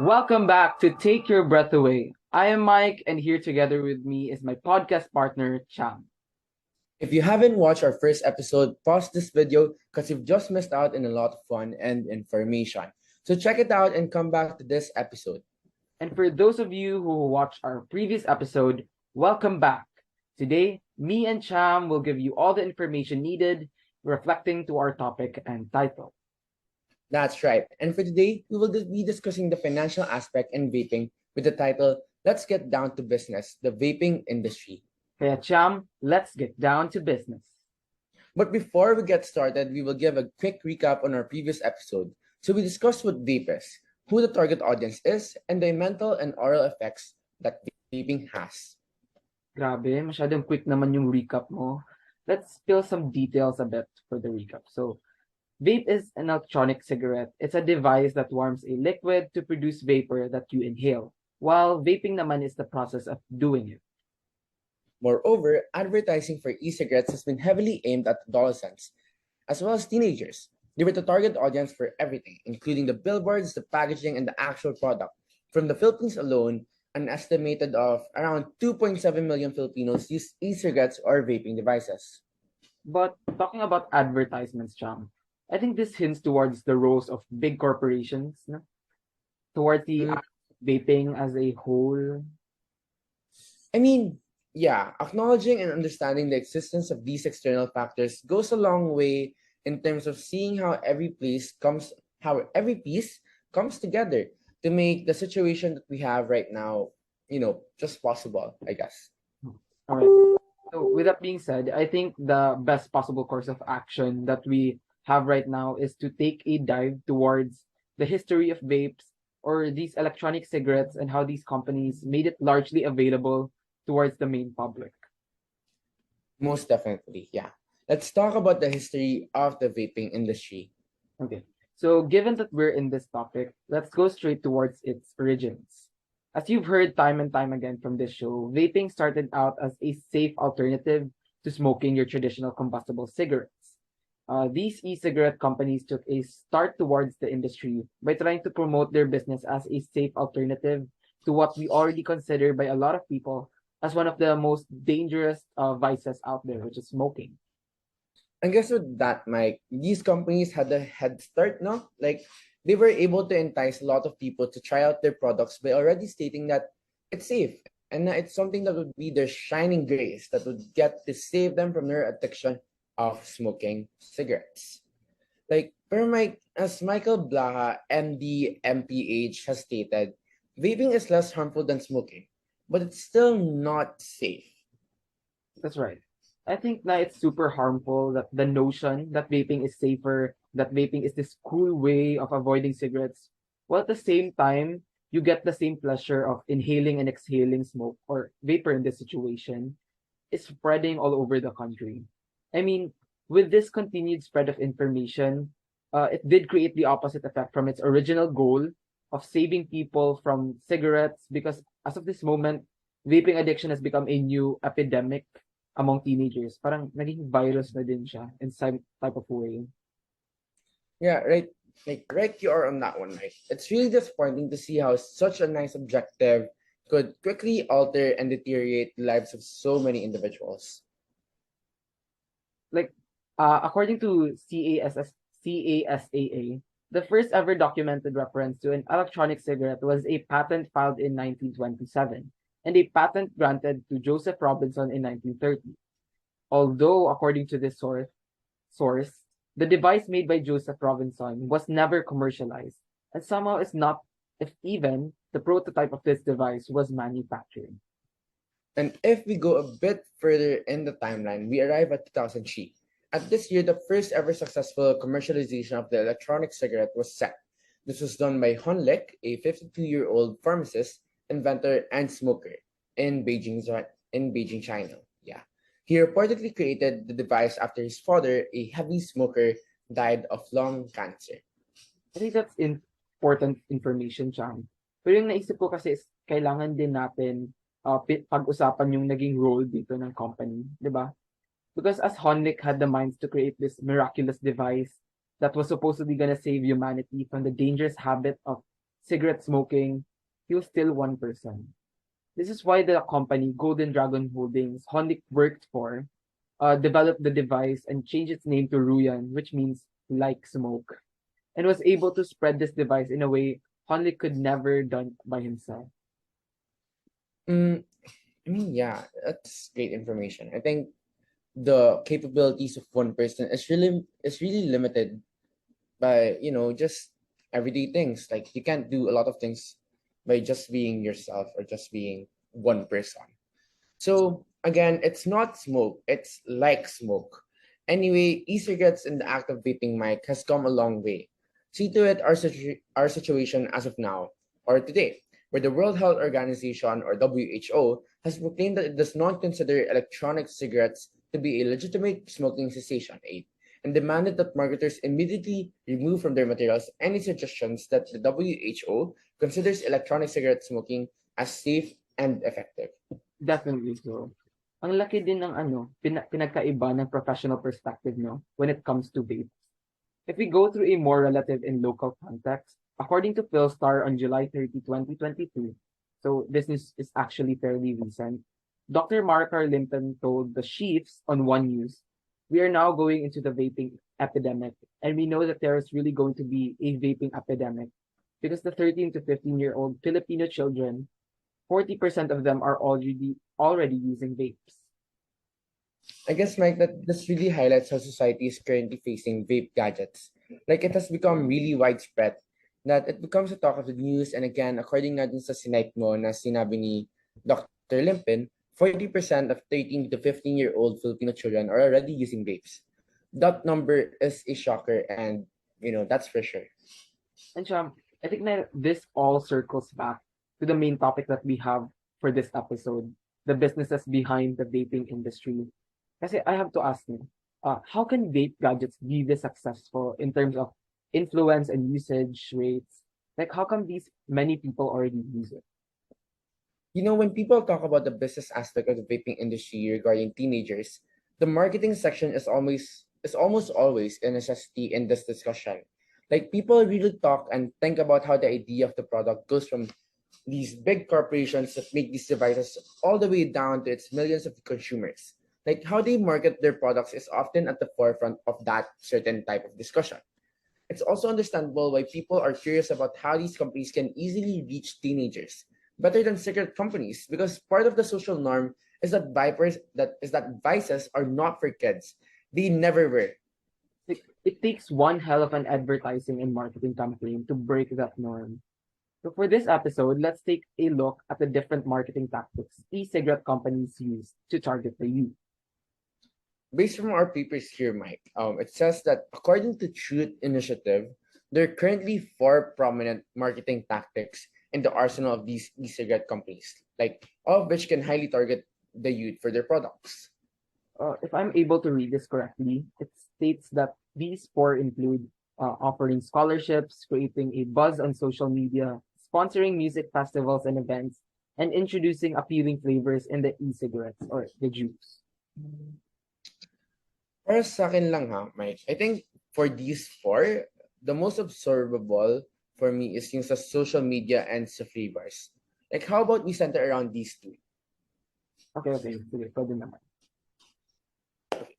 Welcome back to Take Your Breath Away. I am Mike, and here together with me is my podcast partner, Cham. If you haven't watched our first episode, pause this video because you've just missed out on a lot of fun and information. So check it out and come back to this episode. And for those of you who watched our previous episode, welcome back. Today, me and Cham will give you all the information needed, reflecting to our topic and title. That's right. And for today, we will be discussing the financial aspect in vaping with the title, Let's Get Down to Business, the Vaping Industry. Kaya Cham, let's get down to business. But before we get started, we will give a quick recap on our previous episode. So we discussed what vape is, who the target audience is, and the mental and oral effects that vaping has. Grabe, masyadong quick naman yung recap mo. Let's spill some details a bit for the recap. So, vape is an electronic cigarette. It's a device that warms a liquid to produce vapor that you inhale, while vaping naman is the process of doing it. Moreover, advertising for e-cigarettes has been heavily aimed at adolescents, as well as teenagers. They were the target audience for everything, including the billboards, the packaging, and the actual product. From the Philippines alone, an estimated of around 2.7 million Filipinos use e-cigarettes or vaping devices. But talking about advertisements, Cham, I think this hints towards the roles of big corporations, no? Towards the Mm, vaping as a whole. I mean, yeah, acknowledging and understanding the existence of these external factors goes a long way in terms of seeing how every piece comes together to make the situation that we have right now, just possible, I guess. All right. So with that being said, I think the best possible course of action that we have right now is to take a dive towards the history of vapes or these electronic cigarettes and how these companies made it largely available towards the main public. Most definitely, yeah. Let's talk about the history of the vaping industry. Okay. So given that we're in this topic, let's go straight towards its origins. As you've heard time and time again from this show, vaping started out as a safe alternative to smoking your traditional combustible cigarettes. These e-cigarette companies took a start towards the industry by trying to promote their business as a safe alternative to what we already consider by a lot of people as one of the most dangerous vices out there, which is smoking. I guess with that, Mike, these companies had a head start, no? Like they were able to entice a lot of people to try out their products by already stating that it's safe and that it's something that would be their shining grace that would get to save them from their addiction of smoking cigarettes. Like, per Mike, as Michael Blaha, MD, MPH, has stated, vaping is less harmful than smoking, but it's still not safe. That's right. I think that it's super harmful that the notion that vaping is safer, that vaping is this cool way of avoiding cigarettes, while at the same time, you get the same pleasure of inhaling and exhaling smoke or vapor in this situation is spreading all over the country. I mean, with this continued spread of information, it did create the opposite effect from its original goal of saving people from cigarettes because as of this moment, vaping addiction has become a new epidemic among teenagers. Parang naging virus na din siya in some type of way. Yeah, right. Like, right, you are on that one, Mike. It's really disappointing to see how such a nice objective could quickly alter and deteriorate the lives of so many individuals. Like, according to CASAA, the first ever documented reference to an electronic cigarette was a patent filed in 1927 and a patent granted to Joseph Robinson in 1930. Although, according to this source, the device made by Joseph Robinson was never commercialized, and somehow is not, if even, the prototype of this device was manufactured. And if we go a bit further in the timeline, we arrive at 2003. At this year, the first ever successful commercialization of the electronic cigarette was set. This was done by Hon Lik, a 52-year-old pharmacist, inventor, and smoker in Beijing, China. Yeah. He reportedly created the device after his father, a heavy smoker, died of lung cancer. I think that's important information, Chang. Pero yung naisip ko kasi is kailangan din natin pag-usapan yung naging role dito ng company, di ba? Because as Honlik had the minds to create this miraculous device that was supposedly gonna save humanity from the dangerous habit of cigarette smoking, he was still one person. This is why the company Golden Dragon Holdings Hondic worked for developed the device and changed its name to Ruyan, which means like smoke, and was able to spread this device in a way Hondic could never done by himself. Mm, I mean, yeah, that's great information. I think the capabilities of one person is really limited by just everyday things. Like you can't do a lot of things by just being yourself or just being one person. So again, it's not smoke, it's like smoke. Anyway, e-cigarettes and the act of vaping mic has come a long way. See to it our situation as of now, or today, where the World Health Organization, or WHO, has proclaimed that it does not consider electronic cigarettes to be a legitimate smoking cessation aid, and demanded that marketers immediately remove from their materials any suggestions that the WHO considers electronic cigarette smoking as safe and effective. Definitely so. Ang laki din ng pinagkaiba ng professional perspective, no, when it comes to vapes. If we go through a more relative and local context, according to Philstar on July 30, 2022, so this is actually fairly recent, Dr. Markar Limpton told the chiefs on One News, we are now going into the vaping epidemic, and we know that there is really going to be a vaping epidemic because the 13 to 15-year-old Filipino children, 40% of them are already using vapes. I guess, Mike, that this really highlights how society is currently facing vape gadgets. Like it has become really widespread that it becomes a talk of the news. And again, according na dun sa sinipe mo na sinabi ni Dr. Limpin, 40% of 13 to 15-year-old Filipino children are already using vapes. That number is a shocker, and that's for sure. And Sham, I think na this all circles back to the main topic that we have for this episode, the businesses behind the vaping industry. Kasi I have to ask you, how can vape gadgets be this successful in terms of influence and usage rates? Like, how come these many people already use it? When people talk about the business aspect of the vaping industry regarding teenagers, the marketing section is almost always a necessity in this discussion. Like people really talk and think about how the idea of the product goes from these big corporations that make these devices all the way down to its millions of consumers. Like how they market their products is often at the forefront of that certain type of discussion. It's also understandable why people are curious about how these companies can easily reach teenagers better than cigarette companies, because part of the social norm is that vices are not for kids. They never were. It takes one hell of an advertising and marketing campaign to break that norm. So for this episode, let's take a look at the different marketing tactics e-cigarette companies use to target the youth. Based from our papers here, Mike, it says that according to Truth Initiative, there are currently four prominent marketing tactics in the arsenal of these e-cigarette companies, like all of which can highly target the youth for their products. If I'm able to read this correctly, it states that these four include offering scholarships, creating a buzz on social media, sponsoring music festivals and events, and introducing appealing flavors in the e-cigarettes or the juice. Para sa akin lang ha, Mike, I think for these four, the most observable for me is yung sa social media and sa flavors. Like how about we center around these two? Okay, okay. Sige, pwede naman.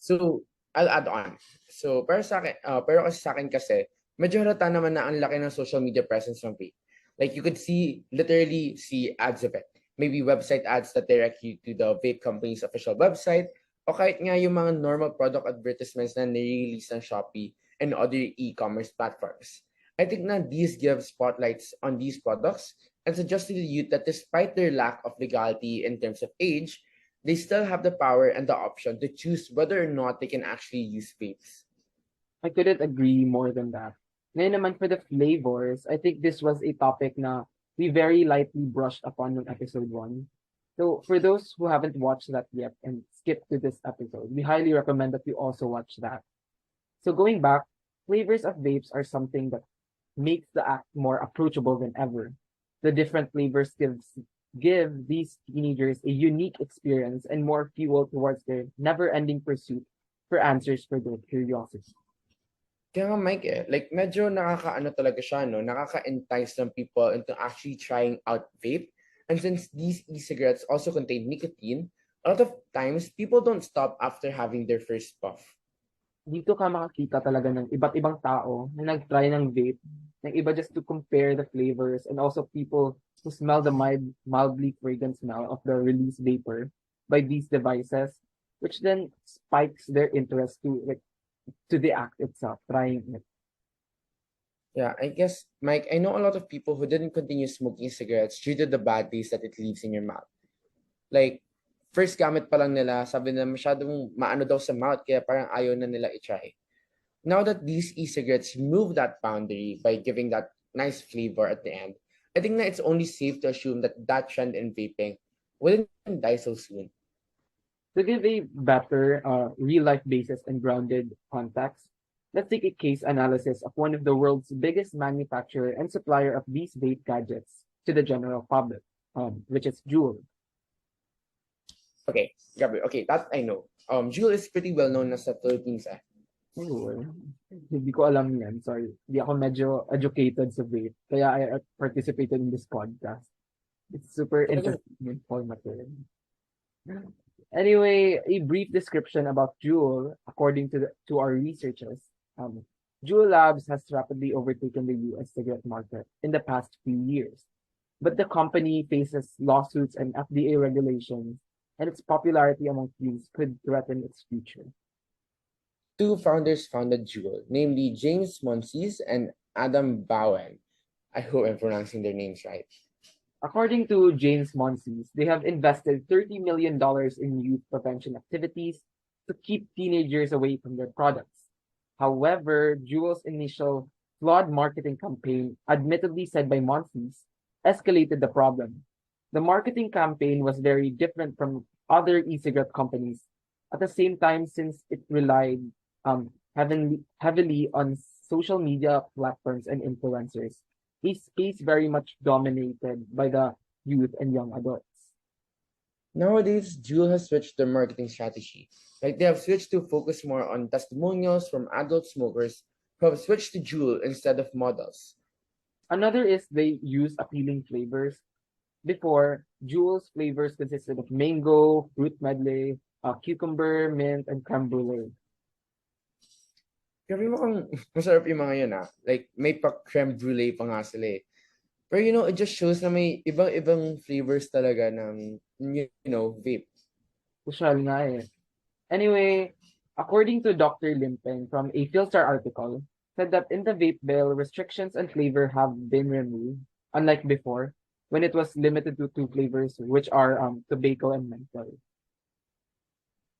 So, I'll add on. So, pero kasi sa akin kasi, medyo halata naman na ang laki ng social media presence ng vape. Like, you could literally see ads of it. Maybe website ads that direct you to the vape company's official website, o kahit nga yung mga normal product advertisements na nire-release ng Shopee and other e-commerce platforms. I think na these give spotlights on these products and suggest to the youth that despite their lack of legality in terms of age, they still have the power and the option to choose whether or not they can actually use vapes. I couldn't agree more than that. Ngayon naman for the flavors, I think this was a topic na we very lightly brushed upon in episode 1. So for those who haven't watched that yet and skipped to this episode, we highly recommend that you also watch that. So going back, flavors of vapes are something that makes the act more approachable than ever. The different flavors give these teenagers a unique experience and more fuel towards their never-ending pursuit for answers for their curiosity. Kaya nga Mike like medyo nakakaano talaga siya, no? Nakaka-entice some people into actually trying out vape. And since these e-cigarettes also contain nicotine, a lot of times people don't stop after having their first puff. Dito ka makakita talaga ng iba't ibang tao na nag-try ng vape, ng iba just to compare the flavors, and also people who smell the mildly fragrant smell of the released vapor by these devices, which then spikes their interest to the act itself, trying it. Yeah, I guess, Mike, I know a lot of people who didn't continue smoking cigarettes due to the bad taste that it leaves in your mouth. Like, first gamit pa lang nila, sabi nila masyadong maano daw sa mouth, kaya parang ayaw na nila i-try. Now that these e-cigarettes move that boundary by giving that nice flavor at the end, I think that it's only safe to assume that that trend in vaping wouldn't die so soon. To give a better real-life basis and grounded context, let's take a case analysis of one of the world's biggest manufacturer and supplier of these vape gadgets to the general public, which is Juul. Okay, Gabriel. Okay, that I know. Juul is pretty well known as the Philippines. Oh, hindi ko alam yan. Sorry. Hindi ako medyo educated sa vape. Kaya I participated in this podcast. It's super Talaga, interesting and informative. Anyway, a brief description about Juul, according to our researchers. Juul Labs has rapidly overtaken the US cigarette market in the past few years, but the company faces lawsuits and FDA regulations, and its popularity among youth could threaten its future. two founders founded Juul, namely James Monsees and Adam Bowen. I hope I'm pronouncing their names right. According to James Monsees, they have invested $30 million in youth prevention activities to keep teenagers away from their products. However, Juul's initial flawed marketing campaign, admittedly said by Monsees, escalated the problem. The marketing campaign was very different from other e-cigarette companies. At the same time, since it relied heavily on social media platforms and influencers, a space very much dominated by the youth and young adults. Nowadays, Juul has switched their marketing strategy. Like they have switched to focus more on testimonials from adult smokers who have switched to Juul instead of models. Another is they use appealing flavors. Before, Juul's flavors consisted of mango, fruit medley, cucumber, mint, and creme brulee. Grabe mo kung masarap yung mga yun Like may pa creme brulee pa nga sila eh. Pero it just shows na may ibang flavors talaga ng, vape. Usual nga eh. Anyway, according to Dr. Limpen from a Philstar article, said that in the vape bill, restrictions on flavor have been removed, unlike before, when it was limited to two flavors, which are tobacco and menthol.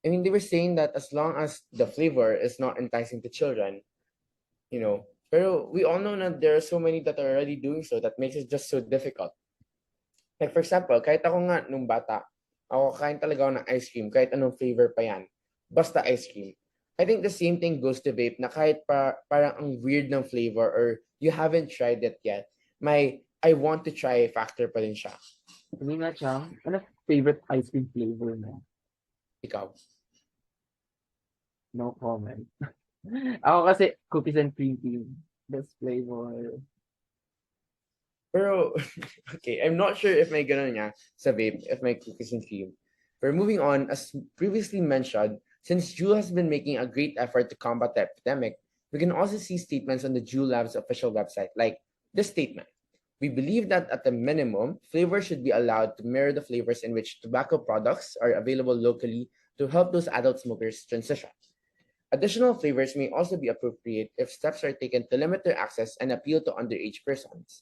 I mean, they were saying that as long as the flavor is not enticing to children, pero we all know that there are so many that are already doing so that makes it just so difficult. Like for example, kahit ako nga nung bata, ako kain talaga ako ng ice cream, kahit anong flavor pa yan. Basta ice cream. I think the same thing goes to vape na kahit parang ang weird ng flavor or you haven't tried it yet, my I want to try factor pa rin siya. Hindi nga siya, ano favorite ice cream flavor mo? Ikaw. No comment. Ako kasi cookies and cream tea. Best flavor. Pero, okay, I'm not sure if may ganun nga sa vape, if may cookies and cream. But moving on, as previously mentioned, since Juul has been making a great effort to combat the epidemic, we can also see statements on the Juul Labs official website, like this statement. We believe that at the minimum, flavors should be allowed to mirror the flavors in which tobacco products are available locally to help those adult smokers transition. Additional flavors may also be appropriate if steps are taken to limit their access and appeal to underage persons.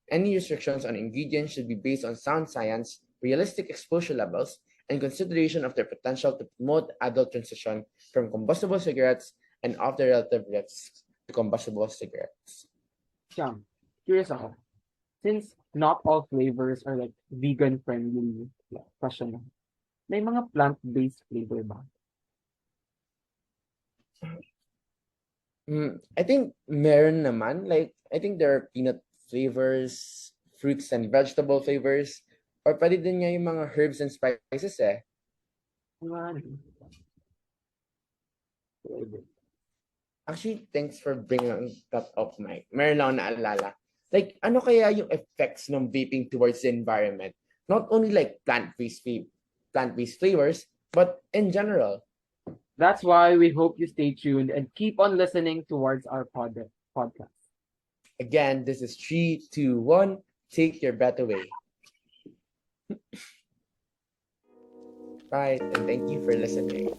Any restrictions on ingredients should be based on sound science, realistic exposure levels, and consideration of their potential to promote adult transition from combustible cigarettes and of the relative risks to combustible cigarettes. Siyam, curious ako. Since not all flavors are like vegan friendly, question lang. May mga plant-based flavor ba? I think meron naman. Like, I think there are peanut flavors, fruits and vegetable flavors, or pwede din nga yung mga herbs and spices eh. Ano? Actually, thanks for bringing that up, Mike. Meron lang ako naalala. Like, ano kaya yung effects ng vaping towards the environment? Not only like plant-based flavors, but in general. That's why we hope you stay tuned and keep on listening towards our podcast. Again, this is 3, 2, 1. Take your breath away. Right, and thank you for listening.